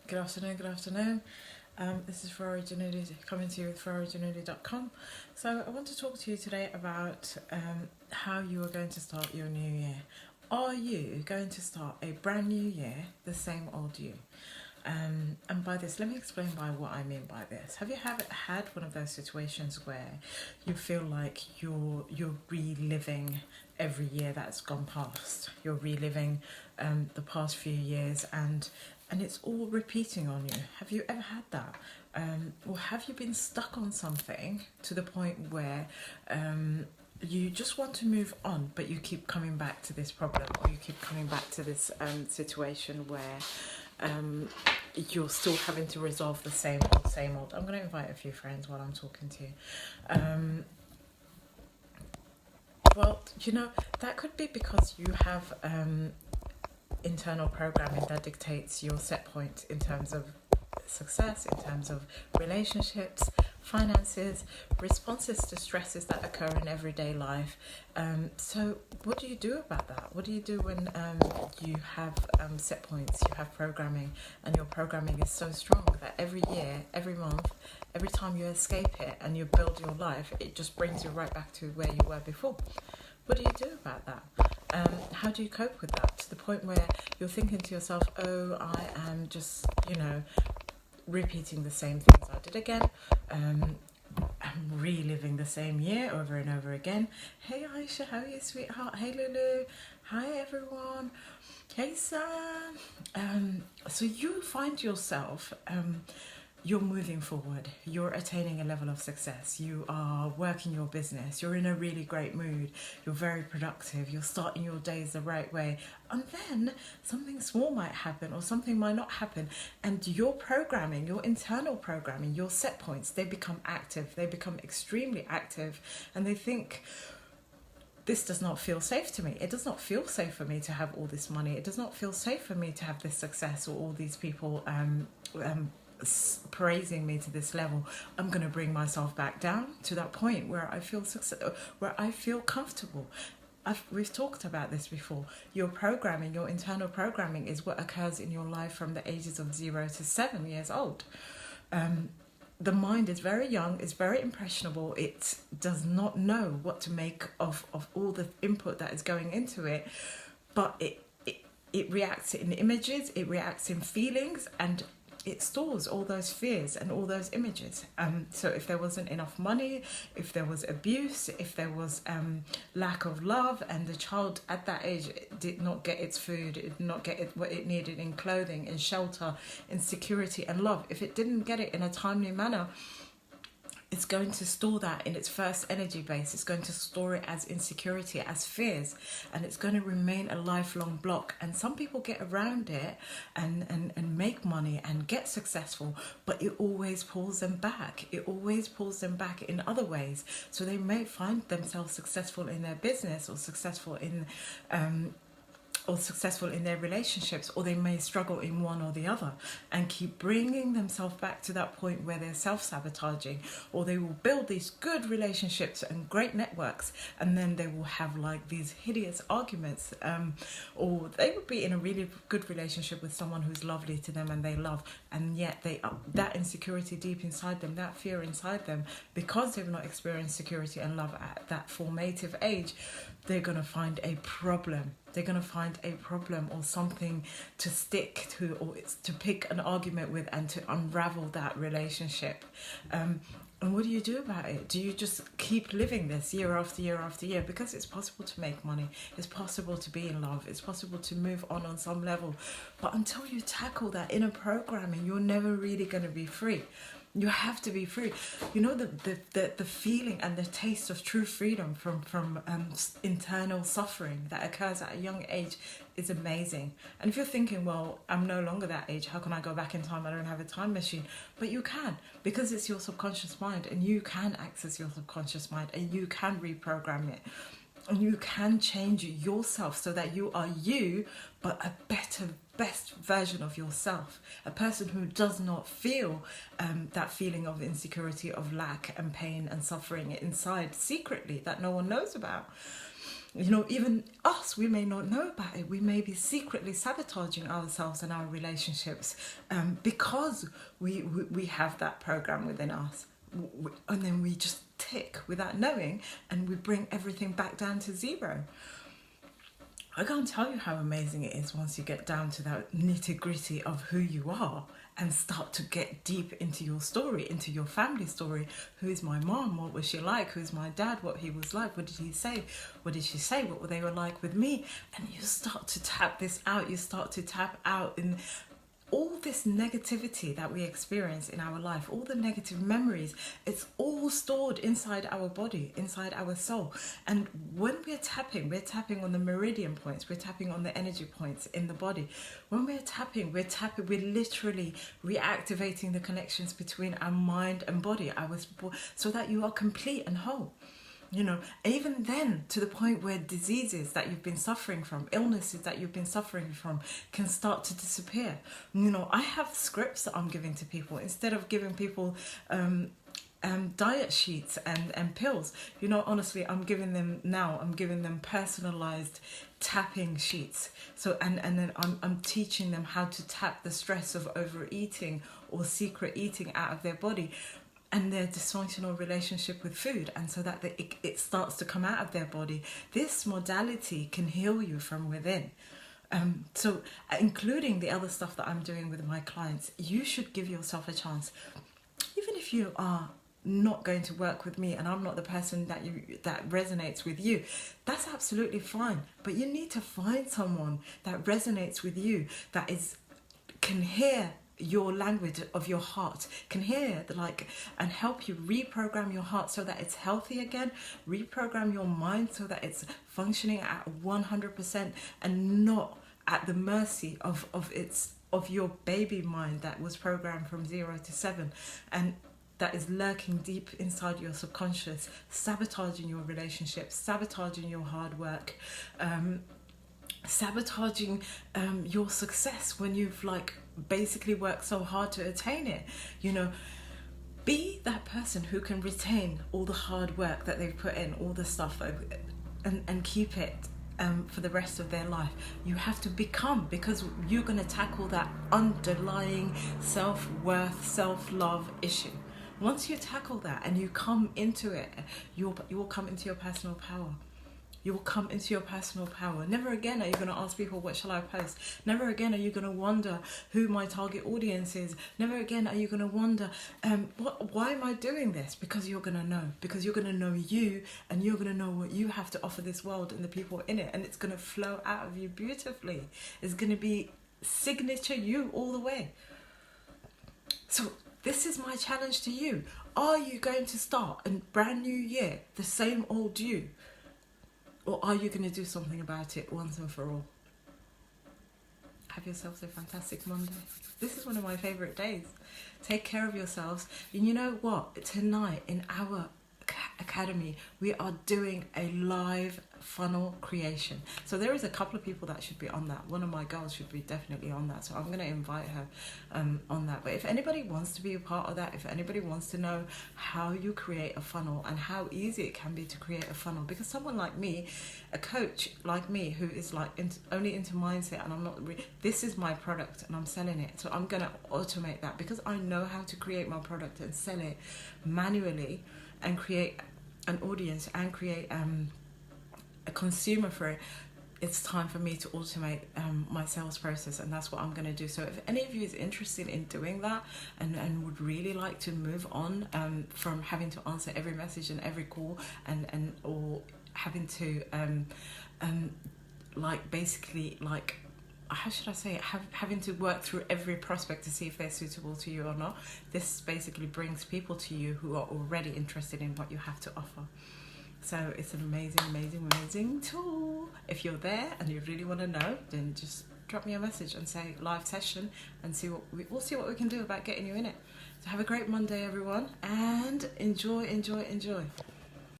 Good afternoon, good afternoon. This is Ferrari Janudi coming to you with FerrariJanudi.com. So I want to talk to you today about how you are going to start your new year. Are you going to start a brand new year the same old you? And by this, let me explain by what I mean by this. Have you had one of those situations where you feel like you're reliving every year that's gone past? You're reliving the past few years and it's all repeating on you. Have you ever had that? Or have you been stuck on something to the point where you just want to move on, but you keep coming back to this problem, or you keep coming back to this situation where you're still having to resolve the same old. I'm going to invite a few friends while I'm talking to you. Well, that could be because you have internal programming that dictates your set point in terms of success, in terms of relationships, finances, responses to stresses that occur in everyday life. So what do you do about that? What do you do when you have set points, you have programming, and your programming is so strong that every year, every month, every time you escape it and you build your life, it just brings you right back to where you were before? What do you do about that? How do you cope with that, to the point where you're thinking to yourself, oh, I am just, repeating the same things I did again. I'm reliving the same year over and over again. Hey Aisha, how are you, sweetheart? Hey Lulu, hi everyone. Hey Sam. So you find yourself, you're moving forward, you're attaining a level of success, you are working your business, you're in a really great mood, you're very productive, you're starting your days the right way, and then something small might happen or something might not happen, and your programming, your internal programming, your set points, they become active, they become extremely active, and they think, this does not feel safe to me. It does not feel safe for me to have all this money. It does not feel safe for me to have this success or all these people praising me to this level. I'm going to bring myself back down to that point where I feel where I feel comfortable. We've talked about this before. Your programming, your internal programming, is what occurs in your life from the ages of 0 to 7 years old. The mind is very young, it's very impressionable, it does not know what to make of all the input that is going into it, but it reacts in images, it reacts in feelings, and it stores all those fears and all those images. So if there wasn't enough money, if there was abuse, if there was lack of love, and the child at that age did not get its food, it did not get what it needed in clothing, in shelter, in security and love, if it didn't get it in a timely manner, it's going to store that in its first energy base. It's going to store it as insecurity, as fears, and it's going to remain a lifelong block. And some people get around it and make money and get successful, but it always pulls them back. It always pulls them back in other ways. So they may find themselves successful in their business, or successful in their relationships, or they may struggle in one or the other and keep bringing themselves back to that point where they're self-sabotaging, or they will build these good relationships and great networks, and then they will have like these hideous arguments, or they would be in a really good relationship with someone who's lovely to them and they love, and yet that insecurity deep inside them, that fear inside them, because they've not experienced security and love at that formative age, they're going to find a problem. They're going to find a problem or something to stick to, or to pick an argument with, and to unravel that relationship. And what do you do about it? Do you just keep living this year after year after year? Because it's possible to make money. It's possible to be in love. It's possible to move on some level. But until you tackle that inner programming, you're never really going to be free. You have to be free. The feeling and the taste of true freedom from internal suffering that occurs at a young age is amazing. And if you're thinking, well, I'm no longer that age, how can I go back in time? I don't have a time machine. But you can, because it's your subconscious mind, and you can access your subconscious mind, and you can reprogram it. And you can change yourself so that you are you, but a best version of yourself. A person who does not feel that feeling of insecurity, of lack and pain and suffering inside secretly that no one knows about. You know, even us, we may not know about it. We may be secretly sabotaging ourselves and our relationships because we have that program within us. And then we just tick without knowing, and we bring everything back down to zero. I can't tell you how amazing it is once you get down to that nitty-gritty of who you are and start to get deep into your story, into your family story. Who is my mom? What was she like? Who's my dad? What he was like? What did he say? What did she say? What they were like with me? And you start to tap this out. You start to tap out in all this negativity that we experience in our life, all the negative memories. It's all stored inside our body, inside our soul. And when we're tapping on the meridian points, we're tapping on the energy points in the body. When we're tapping, we're literally reactivating the connections between our mind and body, so that you are complete and whole. You know, even then, to the point where diseases that you've been suffering from, illnesses that you've been suffering from, can start to disappear. You know, I have scripts that I'm giving to people instead of giving people diet sheets and pills. You know, honestly, I'm giving them personalized tapping sheets. So and then I'm teaching them how to tap the stress of overeating or secret eating out of their body and their dysfunctional relationship with food, and so that it starts to come out of their body. This modality can heal you from within. So including the other stuff that I'm doing with my clients, you should give yourself a chance. Even if you are not going to work with me and I'm not the person that resonates with you, that's absolutely fine. But you need to find someone that resonates with you, that can hear your language of your heart, can hear and help you reprogram your heart so that it's healthy again, reprogram your mind so that it's functioning at 100% and not at the mercy of your baby mind that was programmed from 0 to 7 and that is lurking deep inside your subconscious, sabotaging your relationships, sabotaging your hard work, sabotaging your success when you've basically worked so hard to attain it. You know, be that person who can retain all the hard work that they've put in, all the stuff and keep it for the rest of their life. You have to become, because you're going to tackle that underlying self-worth, self-love issue. Once you tackle that and you come into it, you will come into your personal power. You will come into your personal power. Never again are you going to ask people, what shall I post? Never again are you going to wonder who my target audience is. Never again are you going to wonder, why am I doing this? Because you're going to know. Because you're going to know you, and you're going to know what you have to offer this world and the people in it. And it's going to flow out of you beautifully. It's going to be signature you all the way. So this is my challenge to you. Are you going to start a brand new year, the same old you? Or are you going to do something about it once and for all? Have yourselves a fantastic Monday. This is one of my favourite days. Take care of yourselves. And you know what? Tonight in our academy, we are doing a live funnel creation. So there is a couple of people that should be on that. One of my girls should be definitely on that. So I'm going to invite her on that. But if anybody wants to be a part of that, if anybody wants to know how you create a funnel and how easy it can be to create a funnel, because someone like me, a coach like me who is only into mindset, and I'm not this is my product and I'm selling it. So I'm going to automate that because I know how to create my product and sell it manually and create an audience and create a consumer for it. It's time for me to automate my sales process, and that's what I'm going to do. So if any of you is interested in doing that and would really like to move on from having to answer every message and every call and or having to how should I say it? Having to work through every prospect to see if they're suitable to you or not. This basically brings people to you who are already interested in what you have to offer. So it's an amazing, amazing, amazing tool. If you're there and you really want to know, then just drop me a message and say live session, and we'll see what we can do about getting you in it. So have a great Monday, everyone, and enjoy, enjoy, enjoy.